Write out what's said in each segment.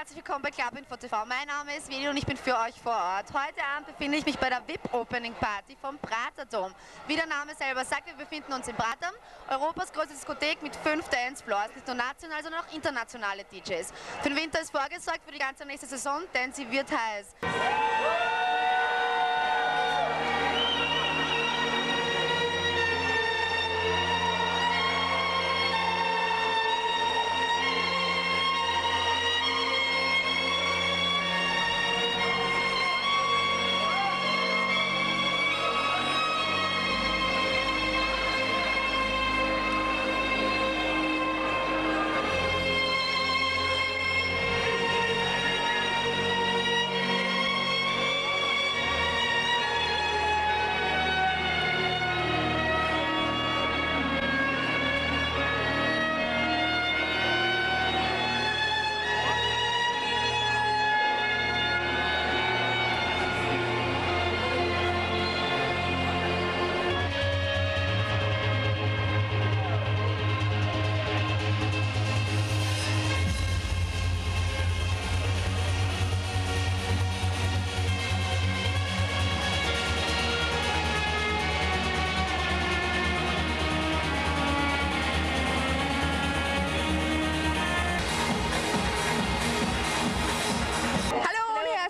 herzlich willkommen bei Clubinfo TV. Mein Name ist Veli und ich bin für euch vor Ort. Heute Abend befinde ich mich bei der VIP-Opening-Party vom Prater-Dom. Wie der Name selber sagt, wir befinden uns in Prater, Europas größte Diskothek mit 5 Dancefloors, nicht nur national, sondern auch internationale DJs. Für den Winter ist vorgesorgt für die ganze nächste Saison, denn sie wird heiß.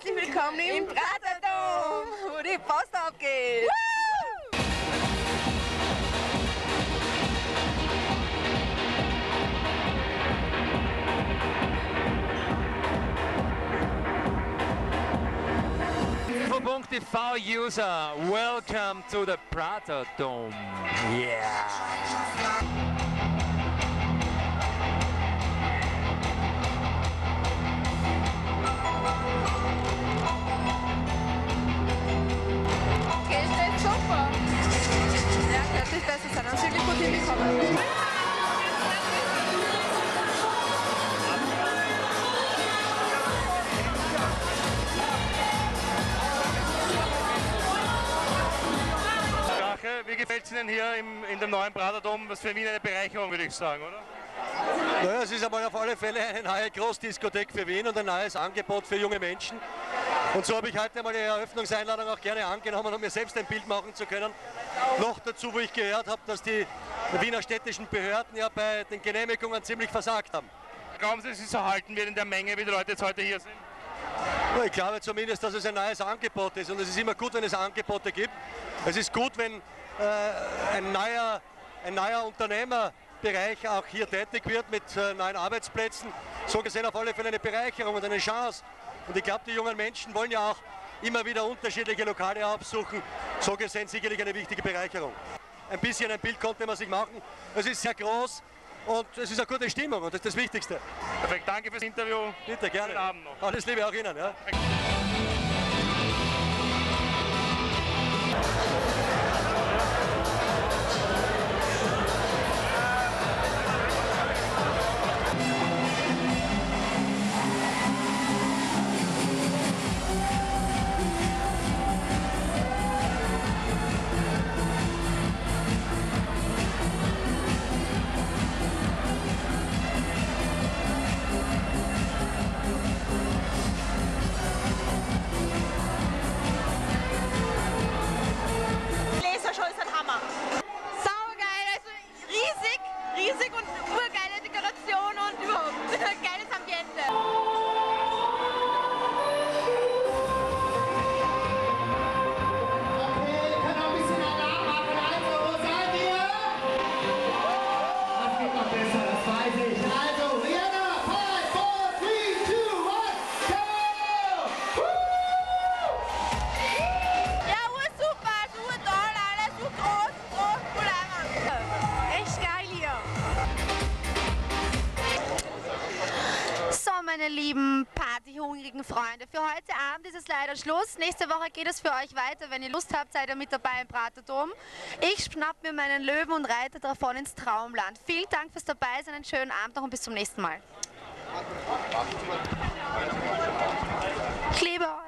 Willkommen im Prater-Dom, wo die Post abgeht. Info.tv user, welcome to the Prater-Dom. Yeah. Das hat uns wirklich gut hinbekommen. Wie gefällt es Ihnen hier in dem neuen Prater-Dom? Was für Wien eine Bereicherung, würde ich sagen, oder? Naja, es ist einmal auf alle Fälle eine neue Großdiskothek für Wien und ein neues Angebot für junge Menschen. Und so habe ich heute mal die Eröffnungseinladung auch gerne angenommen, um mir selbst ein Bild machen zu können. Noch dazu, wo ich gehört habe, dass die Wiener städtischen Behörden ja bei den Genehmigungen ziemlich versagt haben. Glauben Sie, es ist erhalten wird in der Menge, wie die Leute jetzt heute hier sind? Ich glaube zumindest, dass es ein neues Angebot ist und es ist immer gut, wenn es Angebote gibt. Es ist gut, wenn ein neuer Unternehmerbereich auch hier tätig wird mit neuen Arbeitsplätzen. So gesehen auf alle Fälle eine Bereicherung und eine Chance. Und ich glaube, die jungen Menschen wollen ja auch immer wieder unterschiedliche Lokale aufsuchen. So gesehen sicherlich eine wichtige Bereicherung. Ein bisschen ein Bild konnte man sich machen. Es ist sehr groß und es ist eine gute Stimmung und das ist das Wichtigste. Perfekt, danke fürs Interview. Bitte, gerne. Schönen Abend noch. Alles Liebe auch Ihnen. Ja. Riesig und urgeile Dekoration und überhaupt geiles Ambiente. Meine lieben partyhungrigen Freunde, für heute Abend ist es leider Schluss. Nächste Woche geht es für euch weiter. Wenn ihr Lust habt, seid ihr mit dabei im Prater-Dom. Ich schnapp mir meinen Löwen und reite davon ins Traumland. Vielen Dank fürs Dabeisein, einen schönen Abend noch und bis zum nächsten Mal. Ich liebe euch.